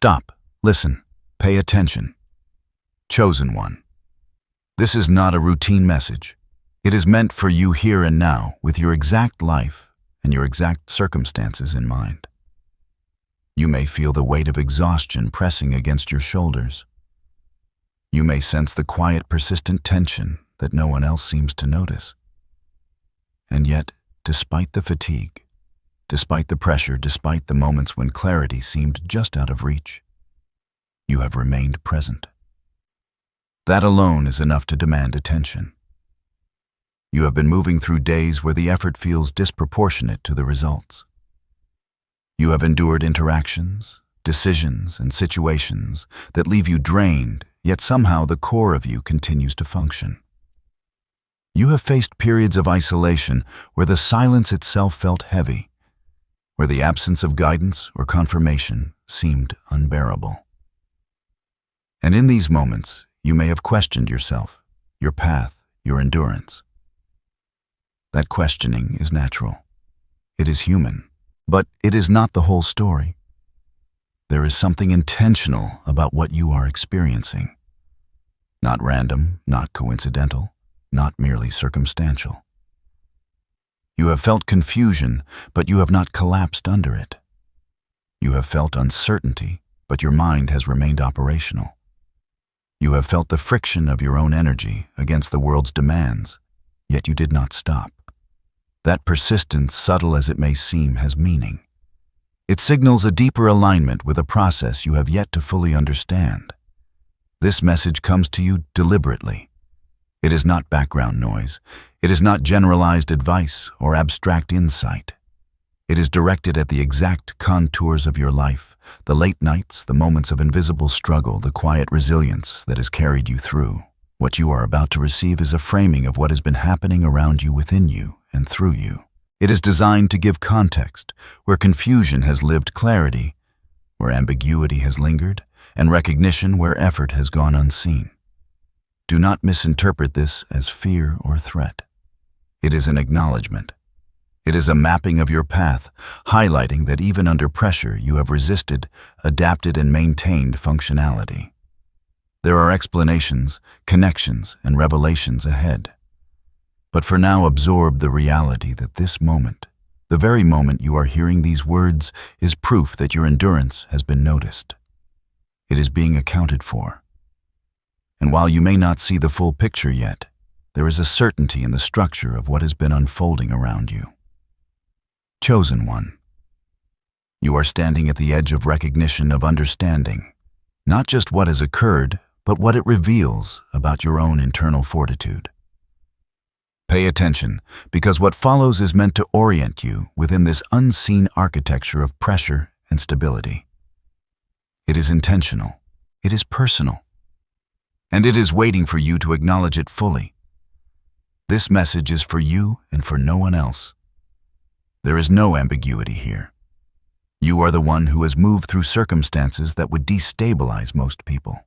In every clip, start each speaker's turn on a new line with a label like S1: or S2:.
S1: Stop, listen, pay attention. Chosen one. This is not a routine message. It is meant for you here and now, with your exact life and your exact circumstances in mind. You may feel the weight of exhaustion pressing against your shoulders. You may sense the quiet, persistent tension that no one else seems to notice. And yet, despite the fatigue, despite the pressure, despite the moments when clarity seemed just out of reach, you have remained present. That alone is enough to demand attention. You have been moving through days where the effort feels disproportionate to the results. You have endured interactions, decisions, and situations that leave you drained, yet somehow the core of you continues to function. You have faced periods of isolation where the silence itself felt heavy, where the absence of guidance or confirmation seemed unbearable. And in these moments, you may have questioned yourself, your path, your endurance. That questioning is natural. It is human, but it is not the whole story. There is something intentional about what you are experiencing. Not random, not coincidental, not merely circumstantial. You have felt confusion, but you have not collapsed under it. You have felt uncertainty, but your mind has remained operational. You have felt the friction of your own energy against the world's demands, yet you did not stop. That persistence, subtle as it may seem, has meaning. It signals a deeper alignment with a process you have yet to fully understand. This message comes to you deliberately. It is not background noise. It is not generalized advice or abstract insight. It is directed at the exact contours of your life, the late nights, the moments of invisible struggle, the quiet resilience that has carried you through. What you are about to receive is a framing of what has been happening around you, within you, and through you. It is designed to give context, where confusion has lived clarity, where ambiguity has lingered, and recognition where effort has gone unseen. Do not misinterpret this as fear or threat. It is an acknowledgement. It is a mapping of your path, highlighting that even under pressure you have resisted, adapted, and maintained functionality. There are explanations, connections, and revelations ahead. But for now, absorb the reality that this moment, the very moment you are hearing these words, is proof that your endurance has been noticed. It is being accounted for. And while you may not see the full picture yet, there is a certainty in the structure of what has been unfolding around you. Chosen one. You are standing at the edge of recognition, of understanding, not just what has occurred, but what it reveals about your own internal fortitude. Pay attention, because what follows is meant to orient you within this unseen architecture of pressure and stability. It is intentional, it is personal, and it is waiting for you to acknowledge it fully. This message is for you and for no one else. There is no ambiguity here. You are the one who has moved through circumstances that would destabilize most people.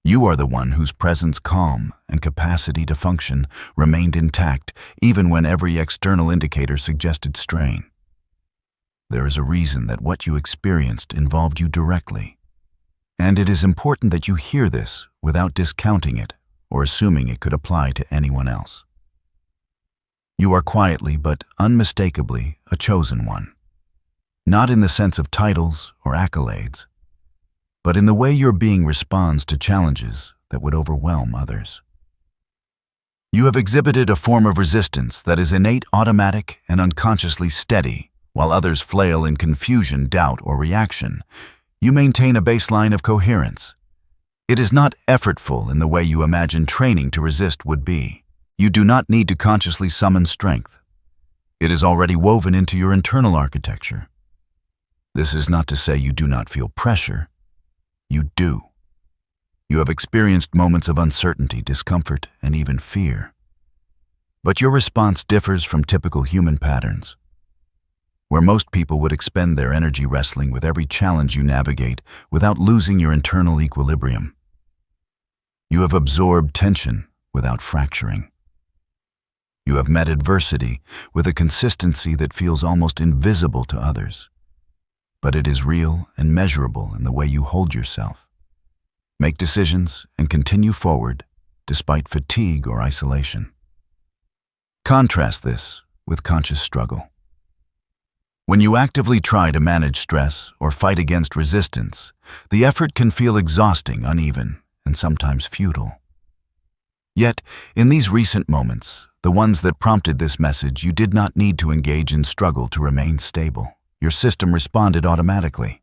S1: You are the one whose presence, calm, and capacity to function remained intact even when every external indicator suggested strain. There is a reason that what you experienced involved you directly, and it is important that you hear this without discounting it or assuming it could apply to anyone else. You are quietly but unmistakably a chosen one, not in the sense of titles or accolades, but in the way your being responds to challenges that would overwhelm others. You have exhibited a form of resistance that is innate, automatic, and unconsciously steady. While others flail in confusion, doubt, or reaction, you maintain a baseline of coherence. It is not effortful in the way you imagine training to resist would be. You do not need to consciously summon strength. It is already woven into your internal architecture. This is not to say you do not feel pressure. You do. You have experienced moments of uncertainty, discomfort, and even fear. But your response differs from typical human patterns. Where most people would expend their energy wrestling with every challenge you navigate without losing your internal equilibrium. You have absorbed tension without fracturing. You have met adversity with a consistency that feels almost invisible to others. but it is real and measurable in the way you hold yourself. Make decisions and continue forward despite fatigue or isolation. Contrast this with conscious struggle. When you actively try to manage stress or fight against resistance, the effort can feel exhausting, uneven, and sometimes futile. Yet, in these recent moments, the ones that prompted this message, you did not need to engage in struggle to remain stable. Your system responded automatically.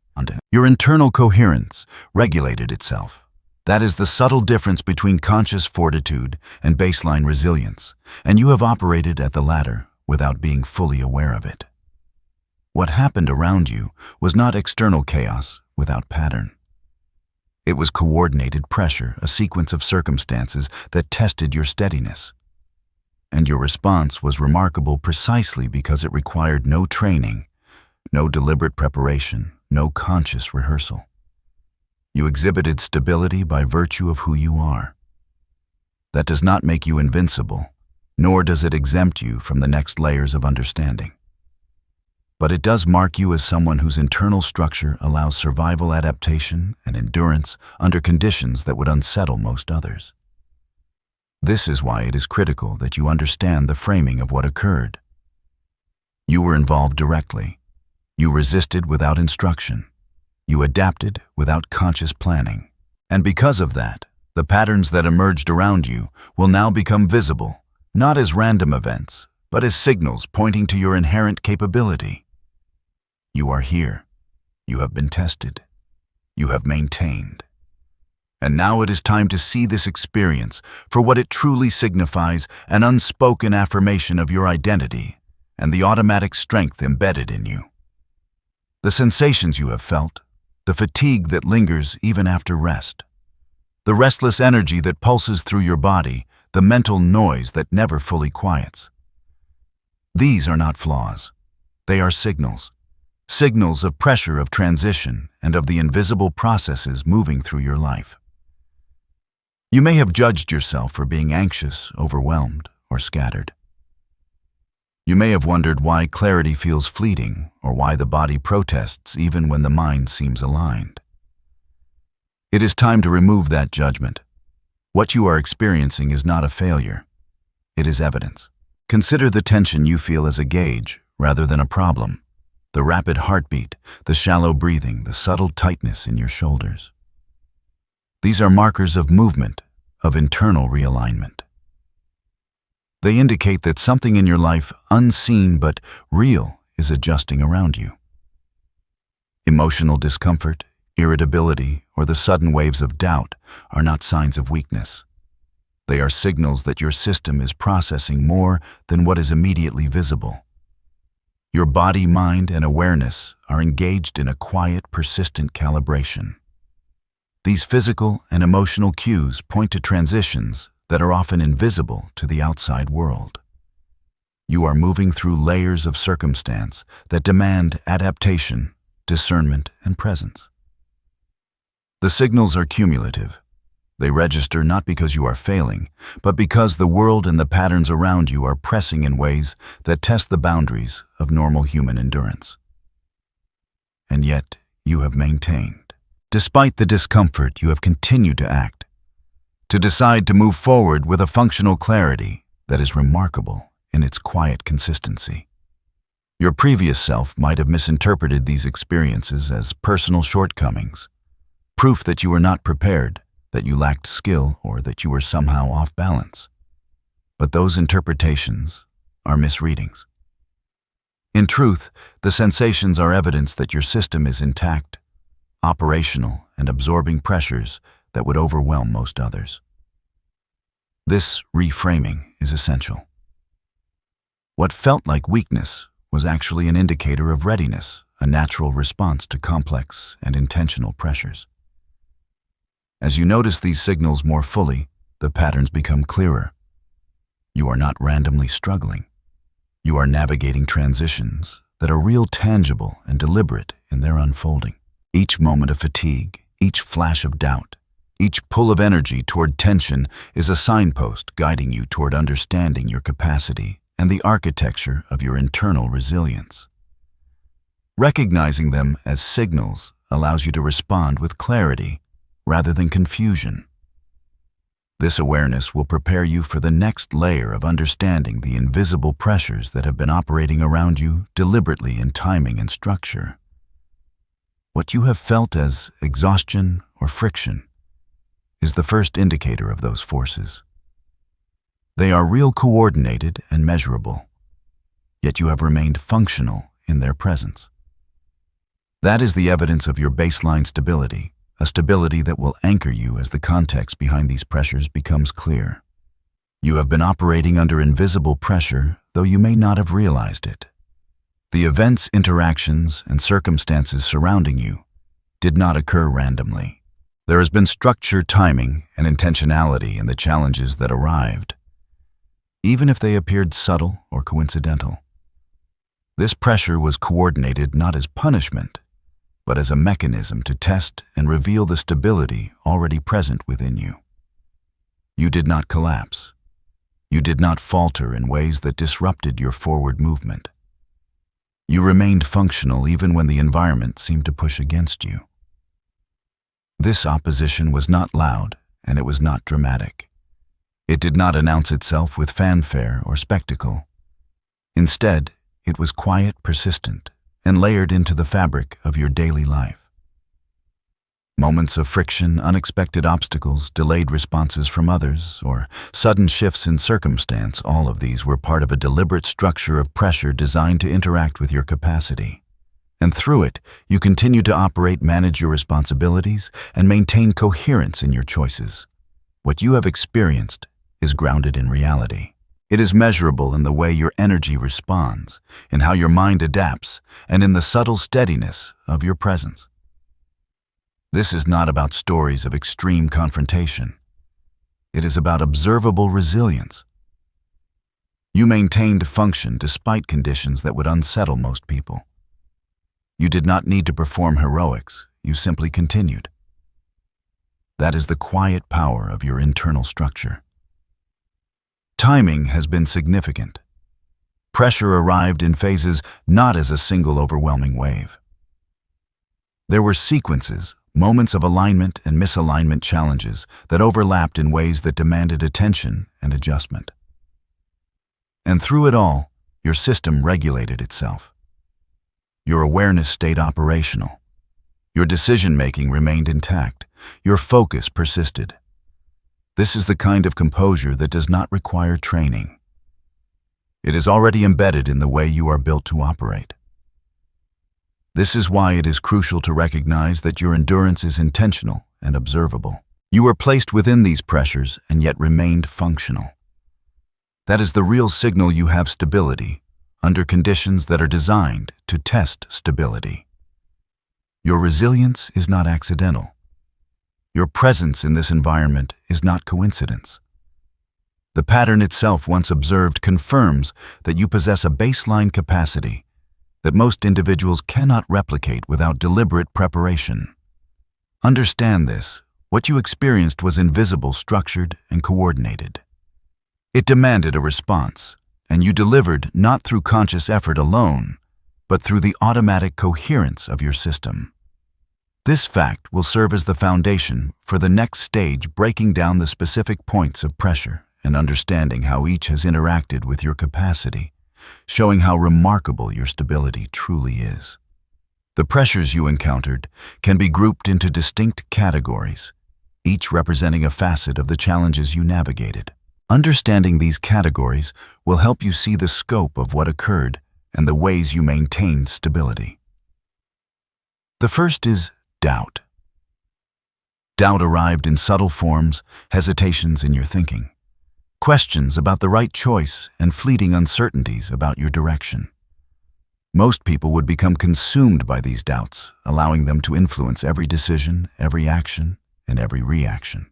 S1: Your internal coherence regulated itself. That is the subtle difference between conscious fortitude and baseline resilience, and you have operated at the latter without being fully aware of it. What happened around you was not external chaos without pattern. It was coordinated pressure, a sequence of circumstances that tested your steadiness. And your response was remarkable precisely because it required no training, no deliberate preparation, no conscious rehearsal. You exhibited stability by virtue of who you are. That does not make you invincible, nor does it exempt you from the next layers of understanding. But it does mark you as someone whose internal structure allows survival, adaptation, and endurance under conditions that would unsettle most others. This is why it is critical that you understand the framing of what occurred. You were involved directly. You resisted without instruction. You adapted without conscious planning. And because of that, the patterns that emerged around you will now become visible, not as random events, but as signals pointing to your inherent capability. You are here. You have been tested. You have maintained. And now it is time to see this experience for what it truly signifies, an unspoken affirmation of your identity and the automatic strength embedded in you. The sensations you have felt, the fatigue that lingers even after rest, the restless energy that pulses through your body, the mental noise that never fully quiets. These are not flaws. They are signals. Signals of pressure, of transition, and of the invisible processes moving through your life. You may have judged yourself for being anxious, overwhelmed, or scattered. You may have wondered why clarity feels fleeting, or why the body protests even when the mind seems aligned. It is time to remove that judgment. What you are experiencing is not a failure. It is evidence. Consider the tension you feel as a gauge rather than a problem. The rapid heartbeat, the shallow breathing, the subtle tightness in your shoulders. These are markers of movement, of internal realignment. They indicate that something in your life, unseen but real, is adjusting around you. Emotional discomfort, irritability, or the sudden waves of doubt are not signs of weakness. They are signals that your system is processing more than what is immediately visible. Your body, mind, and awareness are engaged in a quiet, persistent calibration. These physical and emotional cues point to transitions that are often invisible to the outside world. You are moving through layers of circumstance that demand adaptation, discernment, and presence. The signals are cumulative. They register not because you are failing, but because the world and the patterns around you are pressing in ways that test the boundaries of normal human endurance. And yet, you have maintained. Despite the discomfort, you have continued to act, to decide to move forward with a functional clarity that is remarkable in its quiet consistency. Your previous self might have misinterpreted these experiences as personal shortcomings, proof that you were not prepared, that you lacked skill, or that you were somehow off balance. But those interpretations are misreadings. In truth, the sensations are evidence that your system is intact, operational, and absorbing pressures that would overwhelm most others. This reframing is essential. What felt like weakness was actually an indicator of readiness, a natural response to complex and intentional pressures. As you notice these signals more fully, the patterns become clearer. You are not randomly struggling. You are navigating transitions that are real, tangible, and deliberate in their unfolding. Each moment of fatigue, each flash of doubt, each pull of energy toward tension is a signpost guiding you toward understanding your capacity and the architecture of your internal resilience. Recognizing them as signals allows you to respond with clarity rather than confusion. This awareness will prepare you for the next layer of understanding the invisible pressures that have been operating around you deliberately in timing and structure. What you have felt as exhaustion or friction is the first indicator of those forces. They are real, coordinated, and measurable, yet you have remained functional in their presence. That is the evidence of your baseline stability, a stability that will anchor you as the context behind these pressures becomes clear. You have been operating under invisible pressure, though you may not have realized it. The events, interactions, and circumstances surrounding you did not occur randomly. There has been structure, timing, and intentionality in the challenges that arrived, even if they appeared subtle or coincidental. This pressure was coordinated not as punishment, but as a mechanism to test and reveal the stability already present within you. You did not collapse. You did not falter in ways that disrupted your forward movement. You remained functional even when the environment seemed to push against you. This opposition was not loud, and it was not dramatic. It did not announce itself with fanfare or spectacle. Instead, it was quiet, persistent, and layered into the fabric of your daily life. Moments of friction, unexpected obstacles, delayed responses from others, or sudden shifts in circumstance, all of these were part of a deliberate structure of pressure designed to interact with your capacity. And through it, you continue to operate, manage your responsibilities, and maintain coherence in your choices. What you have experienced is grounded in reality. It is measurable in the way your energy responds, in how your mind adapts, and in the subtle steadiness of your presence. This is not about stories of extreme confrontation. It is about observable resilience. You maintained function despite conditions that would unsettle most people. You did not need to perform heroics, you simply continued. That is the quiet power of your internal structure. Timing has been significant. Pressure arrived in phases, not as a single overwhelming wave. There were sequences, moments of alignment and misalignment challenges that overlapped in ways that demanded attention and adjustment. And through it all, your system regulated itself. Your awareness stayed operational. Your decision-making remained intact. Your focus persisted. This is the kind of composure that does not require training. It is already embedded in the way you are built to operate. This is why it is crucial to recognize that your endurance is intentional and observable. You were placed within these pressures and yet remained functional. That is the real signal you have stability under conditions that are designed to test stability. Your resilience is not accidental. Your presence in this environment is not coincidence. The pattern itself, once observed, confirms that you possess a baseline capacity that most individuals cannot replicate without deliberate preparation. Understand this. What you experienced was invisible, structured, and coordinated. It demanded a response, and you delivered not through conscious effort alone, but through the automatic coherence of your system. This fact will serve as the foundation for the next stage, breaking down the specific points of pressure and understanding how each has interacted with your capacity, showing how remarkable your stability truly is. The pressures you encountered can be grouped into distinct categories, each representing a facet of the challenges you navigated. Understanding these categories will help you see the scope of what occurred and the ways you maintained stability. The first is doubt. Doubt arrived in subtle forms, hesitations in your thinking, questions about the right choice, and fleeting uncertainties about your direction. Most people would become consumed by these doubts, allowing them to influence every decision, every action, and every reaction.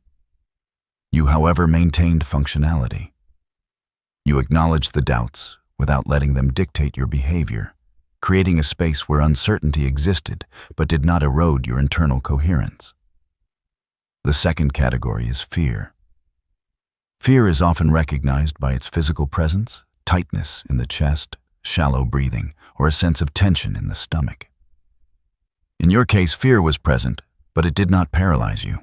S1: You, however, maintained functionality. You acknowledged the doubts without letting them dictate your behavior, creating a space where uncertainty existed but did not erode your internal coherence. The second category is fear. Fear is often recognized by its physical presence, tightness in the chest, shallow breathing, or a sense of tension in the stomach. In your case, fear was present, but it did not paralyze you.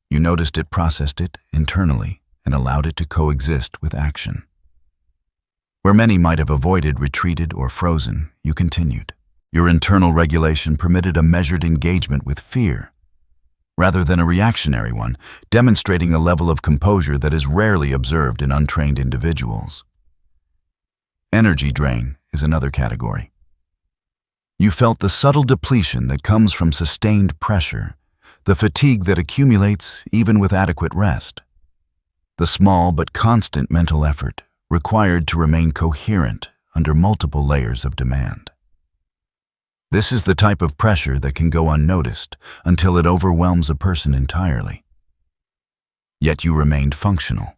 S1: You noticed it, processed it internally, and allowed it to coexist with action. Where many might have avoided, retreated, or frozen, you continued. Your internal regulation permitted a measured engagement with fear, rather than a reactionary one, demonstrating a level of composure that is rarely observed in untrained individuals. Energy drain is another category. You felt the subtle depletion that comes from sustained pressure, the fatigue that accumulates even with adequate rest, the small but constant mental effort required to remain coherent under multiple layers of demand. This is the type of pressure that can go unnoticed until it overwhelms a person entirely. Yet you remained functional.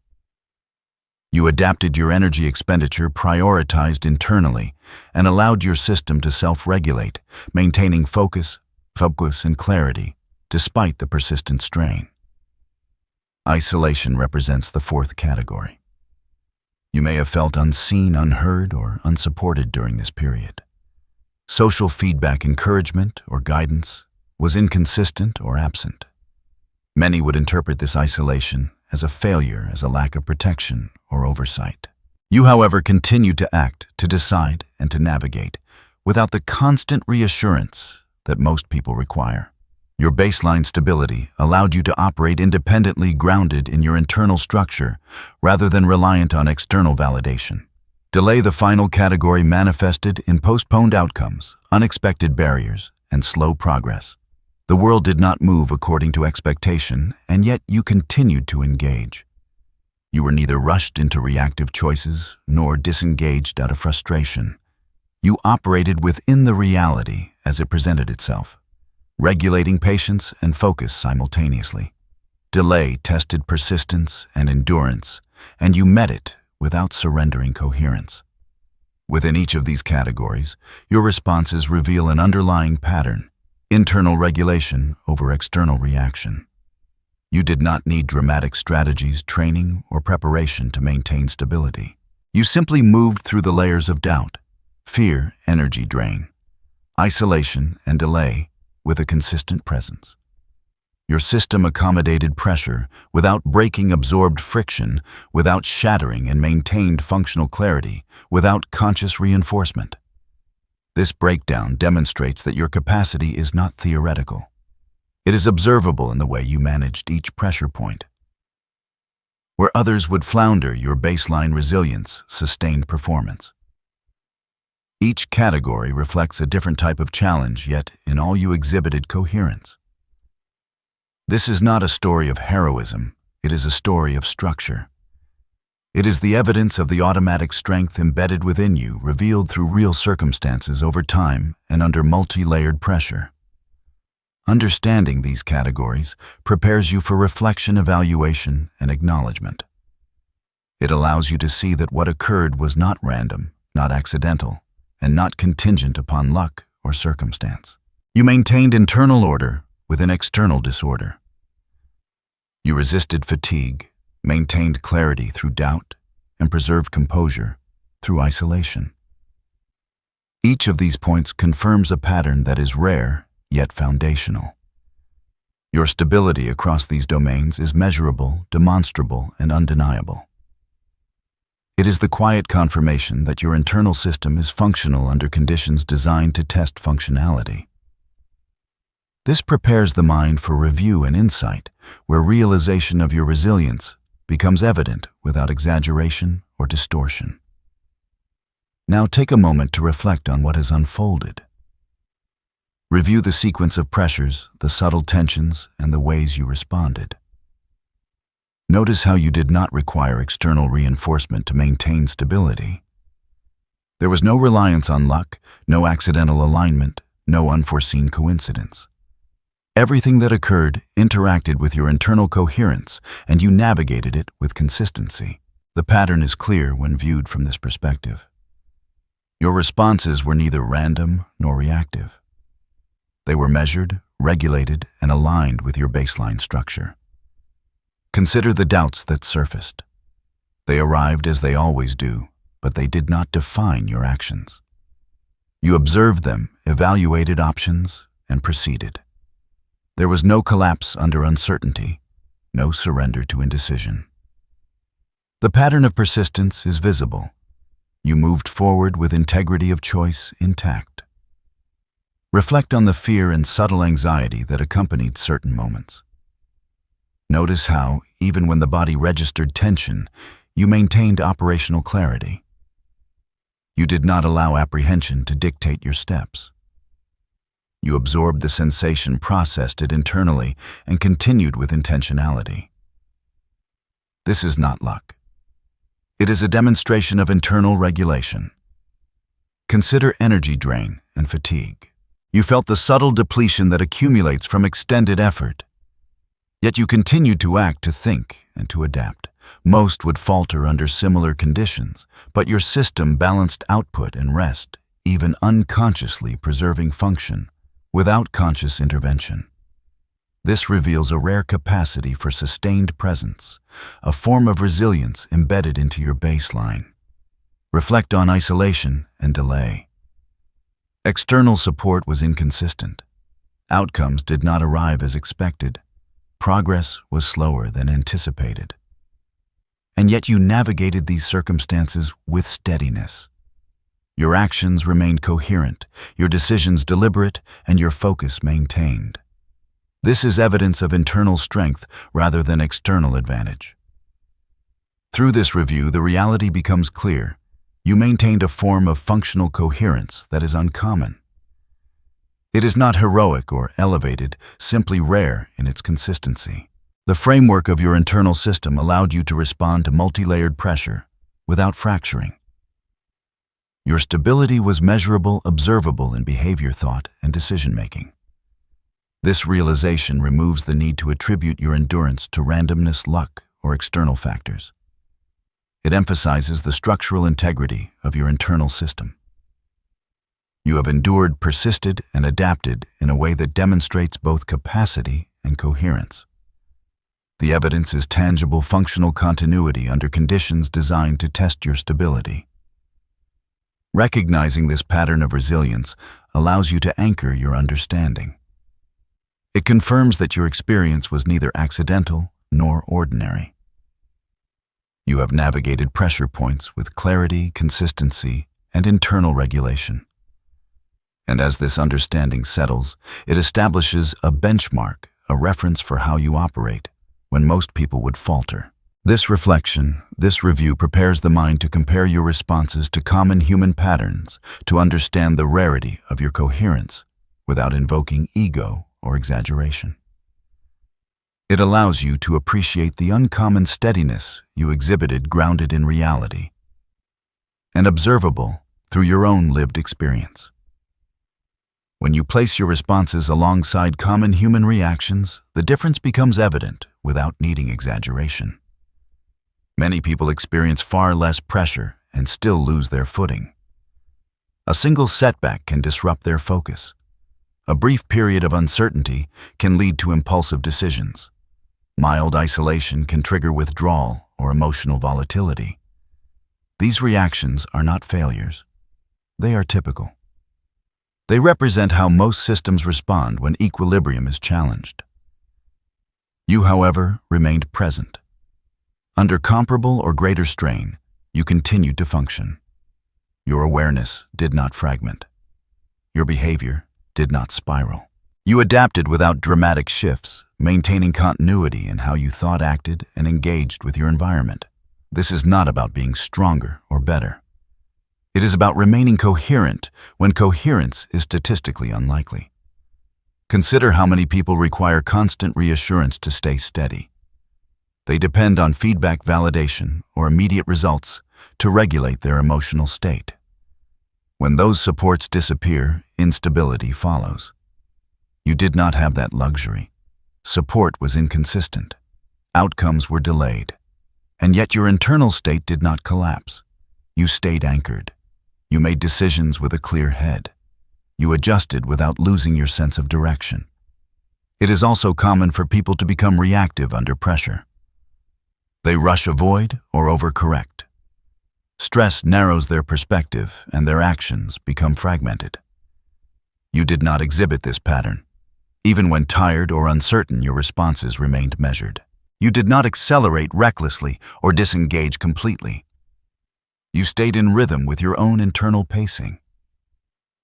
S1: You adapted your energy expenditure, prioritized internally, and allowed your system to self-regulate, maintaining focus and clarity, despite the persistent strain. Isolation represents the fourth category. You may have felt unseen, unheard, or unsupported during this period. Social feedback, encouragement, or guidance was inconsistent or absent. Many would interpret this isolation as a failure, as a lack of protection or oversight. You, however, continued to act, to decide, and to navigate without the constant reassurance that most people require. Your baseline stability allowed you to operate independently, grounded in your internal structure rather than reliant on external validation. Delay, the final category, manifested in postponed outcomes, unexpected barriers, and slow progress. The world did not move according to expectation, and yet you continued to engage. You were neither rushed into reactive choices nor disengaged out of frustration. You operated within the reality as it presented itself, regulating patience and focus simultaneously. Delay tested persistence and endurance, and you met it without surrendering coherence. Within each of these categories, your responses reveal an underlying pattern: internal regulation over external reaction. You did not need dramatic strategies, training, or preparation to maintain stability. You simply moved through the layers of doubt, fear, energy drain, isolation, and delay with a consistent presence. Your system accommodated pressure without breaking, absorbed friction without shattering, and maintained functional clarity without conscious reinforcement. This breakdown demonstrates that your capacity is not theoretical. It is observable in the way you managed each pressure point. Where others would flounder, your baseline resilience sustained performance. Each category reflects a different type of challenge, yet in all you exhibited coherence. This is not a story of heroism, it is a story of structure. It is the evidence of the automatic strength embedded within you, revealed through real circumstances over time and under multi-layered pressure. Understanding these categories prepares you for reflection, evaluation, and acknowledgement. It allows you to see that what occurred was not random, not accidental, and not contingent upon luck or circumstance. You maintained internal order within external disorder. You resisted fatigue, maintained clarity through doubt, and preserved composure through isolation. Each of these points confirms a pattern that is rare yet foundational. Your stability across these domains is measurable, demonstrable, and undeniable. It is the quiet confirmation that your internal system is functional under conditions designed to test functionality. This prepares the mind for review and insight, where realization of your resilience becomes evident without exaggeration or distortion. Now take a moment to reflect on what has unfolded. Review the sequence of pressures, the subtle tensions, and the ways you responded. Notice how you did not require external reinforcement to maintain stability. There was no reliance on luck, no accidental alignment, no unforeseen coincidence. Everything that occurred interacted with your internal coherence, and you navigated it with consistency. The pattern is clear when viewed from this perspective. Your responses were neither random nor reactive. They were measured, regulated, and aligned with your baseline structure. Consider the doubts that surfaced. They arrived as they always do, but they did not define your actions. You observed them, evaluated options, and proceeded. There was no collapse under uncertainty, no surrender to indecision. The pattern of persistence is visible. You moved forward with integrity of choice intact. Reflect on the fear and subtle anxiety that accompanied certain moments. Notice how, even when the body registered tension, you maintained operational clarity. You did not allow apprehension to dictate your steps. You absorbed the sensation, processed it internally, and continued with intentionality. This is not luck. It is a demonstration of internal regulation. Consider energy drain and fatigue. You felt the subtle depletion that accumulates from extended effort. Yet you continued to act, to think, and to adapt. Most would falter under similar conditions, but your system balanced output and rest, even unconsciously preserving function, without conscious intervention. This reveals a rare capacity for sustained presence, a form of resilience embedded into your baseline. Reflect on isolation and delay. External support was inconsistent. Outcomes did not arrive as expected. Progress was slower than anticipated. And yet you navigated these circumstances with steadiness. Your actions remained coherent, your decisions deliberate, and your focus maintained. This is evidence of internal strength rather than external advantage. Through this review, the reality becomes clear. You maintained a form of functional coherence that is uncommon. It is not heroic or elevated, simply rare in its consistency. The framework of your internal system allowed you to respond to multi-layered pressure without fracturing. Your stability was measurable, observable in behavior, thought, and decision-making. This realization removes the need to attribute your endurance to randomness, luck, or external factors. It emphasizes the structural integrity of your internal system. You have endured, persisted, and adapted in a way that demonstrates both capacity and coherence. The evidence is tangible, functional continuity under conditions designed to test your stability. Recognizing this pattern of resilience allows you to anchor your understanding. It confirms that your experience was neither accidental nor ordinary. You have navigated pressure points with clarity, consistency, and internal regulation. And as this understanding settles, it establishes a benchmark, a reference for how you operate when most people would falter. This reflection, this review prepares the mind to compare your responses to common human patterns, to understand the rarity of your coherence without invoking ego or exaggeration. It allows you to appreciate the uncommon steadiness you exhibited, grounded in reality and observable through your own lived experience. When you place your responses alongside common human reactions, the difference becomes evident without needing exaggeration. Many people experience far less pressure and still lose their footing. A single setback can disrupt their focus. A brief period of uncertainty can lead to impulsive decisions. Mild isolation can trigger withdrawal or emotional volatility. These reactions are not failures. They are typical. They represent how most systems respond when equilibrium is challenged. You, however, remained present. Under comparable or greater strain, you continued to function. Your awareness did not fragment. Your behavior did not spiral. You adapted without dramatic shifts, maintaining continuity in how you thought, acted, and engaged with your environment. This is not about being stronger or better. It is about remaining coherent when coherence is statistically unlikely. Consider how many people require constant reassurance to stay steady. They depend on feedback, validation, or immediate results to regulate their emotional state. When those supports disappear, instability follows. You did not have that luxury. Support was inconsistent. Outcomes were delayed. And yet your internal state did not collapse. You stayed anchored. You made decisions with a clear head. You adjusted without losing your sense of direction. It is also common for people to become reactive under pressure. They rush, avoid, or overcorrect. Stress narrows their perspective and their actions become fragmented. You did not exhibit this pattern. Even when tired or uncertain, your responses remained measured. You did not accelerate recklessly or disengage completely. You stayed in rhythm with your own internal pacing.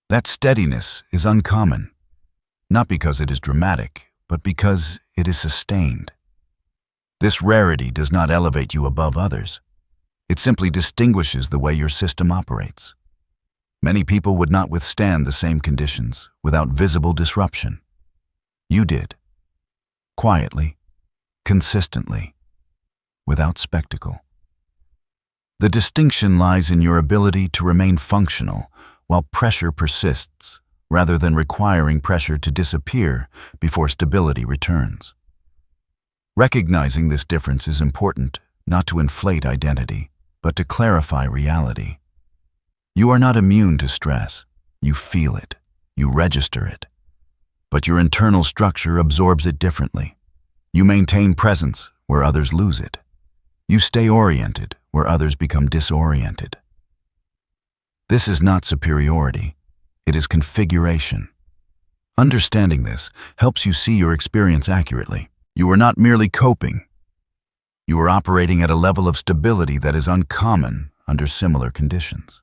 S1: That steadiness is uncommon, not because it is dramatic, but because it is sustained. This rarity does not elevate you above others. It simply distinguishes the way your system operates. Many people would not withstand the same conditions without visible disruption. You did. Quietly, consistently, without spectacle. The distinction lies in your ability to remain functional while pressure persists, rather than requiring pressure to disappear before stability returns. Recognizing this difference is important, not to inflate identity, but to clarify reality. You are not immune to stress. You feel it. You register it. But your internal structure absorbs it differently. You maintain presence where others lose it. You stay oriented where others become disoriented. This is not superiority. It is configuration. Understanding this helps you see your experience accurately. You are not merely coping. You are operating at a level of stability that is uncommon under similar conditions.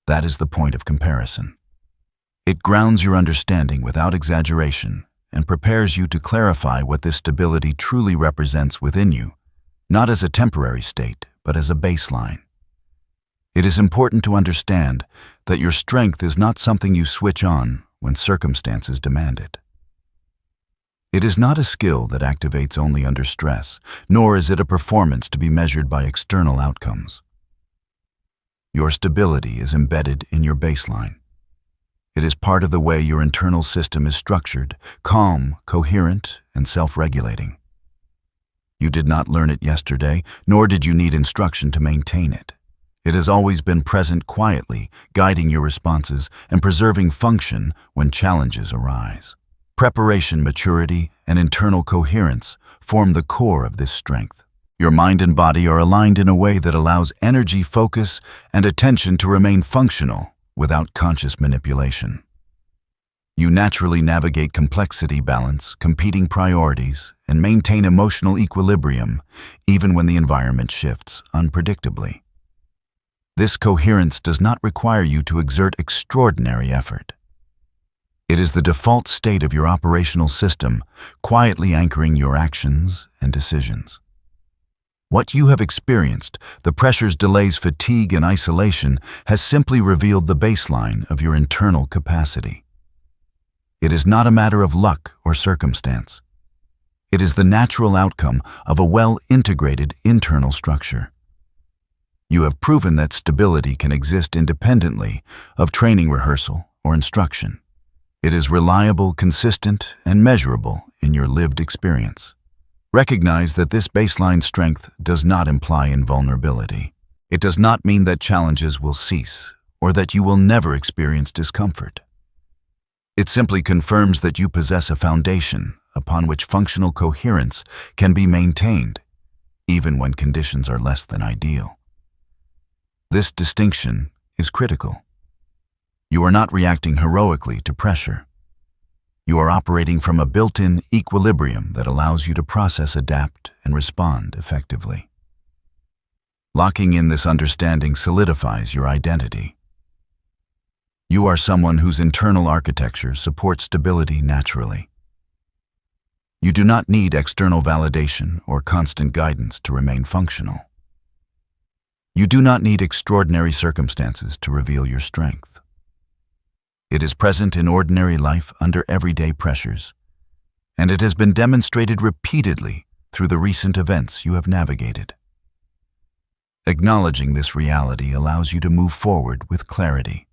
S1: That is the point of comparison. It grounds your understanding without exaggeration and prepares you to clarify what this stability truly represents within you, not as a temporary state, but as a baseline. It is important to understand that your strength is not something you switch on when circumstances demand it. It is not a skill that activates only under stress, nor is it a performance to be measured by external outcomes. Your stability is embedded in your baseline. It is part of the way your internal system is structured, calm, coherent, and self-regulating. You did not learn it yesterday, nor did you need instruction to maintain it. It has always been present quietly, guiding your responses and preserving function when challenges arise. Preparation, maturity, and internal coherence form the core of this strength. Your mind and body are aligned in a way that allows energy, focus, and attention to remain functional without conscious manipulation. You naturally navigate complexity, balance, competing priorities, and maintain emotional equilibrium even when the environment shifts unpredictably. This coherence does not require you to exert extraordinary effort. It is the default state of your operational system, quietly anchoring your actions and decisions. What you have experienced, the pressures, delays, fatigue, and isolation, has simply revealed the baseline of your internal capacity. It is not a matter of luck or circumstance. It is the natural outcome of a well-integrated internal structure. You have proven that stability can exist independently of training, rehearsal, or instruction. It is reliable, consistent, and measurable in your lived experience. Recognize that this baseline strength does not imply invulnerability. It does not mean that challenges will cease or that you will never experience discomfort. It simply confirms that you possess a foundation upon which functional coherence can be maintained, even when conditions are less than ideal. This distinction is critical. You are not reacting heroically to pressure. You are operating from a built-in equilibrium that allows you to process, adapt, and respond effectively. Locking in this understanding solidifies your identity. You are someone whose internal architecture supports stability naturally. You do not need external validation or constant guidance to remain functional. You do not need extraordinary circumstances to reveal your strength. It is present in ordinary life under everyday pressures, and it has been demonstrated repeatedly through the recent events you have navigated. Acknowledging this reality allows you to move forward with clarity.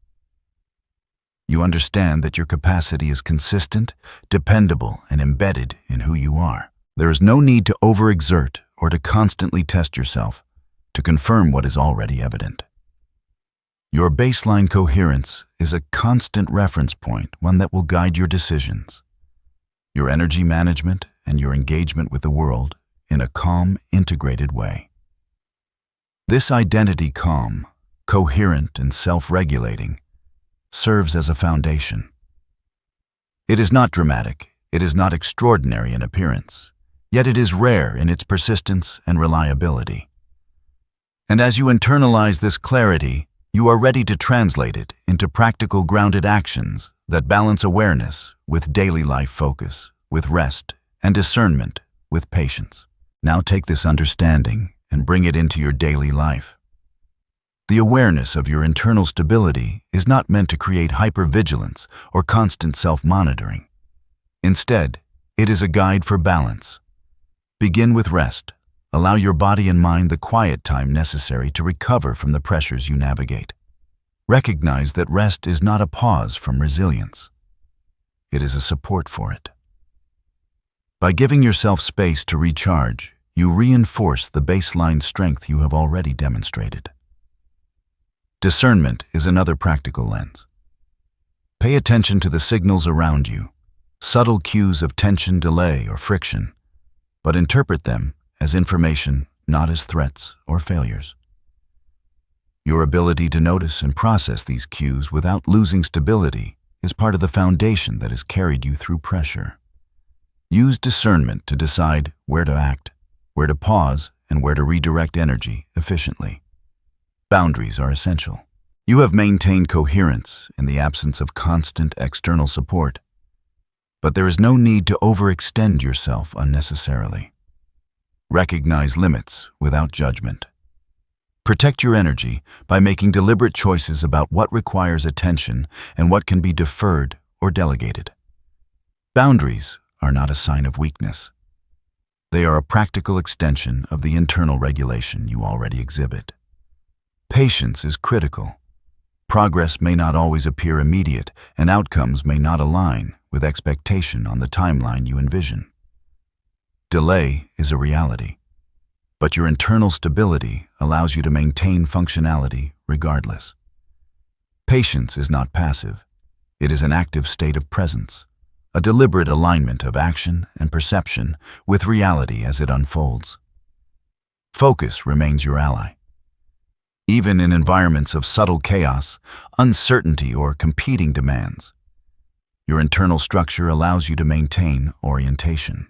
S1: You understand that your capacity is consistent, dependable, and embedded in who you are. There is no need to overexert or to constantly test yourself to confirm what is already evident. Your baseline coherence is a constant reference point, one that will guide your decisions, your energy management, and your engagement with the world in a calm, integrated way. This identity, calm, coherent, and self-regulating, serves as a foundation. It is not dramatic, it is not extraordinary in appearance, yet it is rare in its persistence and reliability. And as you internalize this clarity, you are ready to translate it into practical grounded actions that balance awareness with daily life focus, with rest and discernment, with patience. Now take this understanding and bring it into your daily life. The awareness of your internal stability is not meant to create hypervigilance or constant self-monitoring. Instead, it is a guide for balance. Begin with rest. Allow your body and mind the quiet time necessary to recover from the pressures you navigate. Recognize that rest is not a pause from resilience. It is a support for it. By giving yourself space to recharge, you reinforce the baseline strength you have already demonstrated. Discernment is another practical lens. Pay attention to the signals around you, subtle cues of tension, delay, or friction, but interpret them as information, not as threats or failures. Your ability to notice and process these cues without losing stability is part of the foundation that has carried you through pressure. Use discernment to decide where to act, where to pause, and where to redirect energy efficiently. Boundaries are essential. You have maintained coherence in the absence of constant external support, but there is no need to overextend yourself unnecessarily. Recognize limits without judgment. Protect your energy by making deliberate choices about what requires attention and what can be deferred or delegated. Boundaries are not a sign of weakness. They are a practical extension of the internal regulation you already exhibit. Patience is critical. Progress may not always appear immediate, and outcomes may not align with expectation on the timeline you envision. Delay is a reality, but your internal stability allows you to maintain functionality regardless. Patience is not passive. It is an active state of presence, a deliberate alignment of action and perception with reality as it unfolds. Focus remains your ally. Even in environments of subtle chaos, uncertainty, or competing demands, your internal structure allows you to maintain orientation.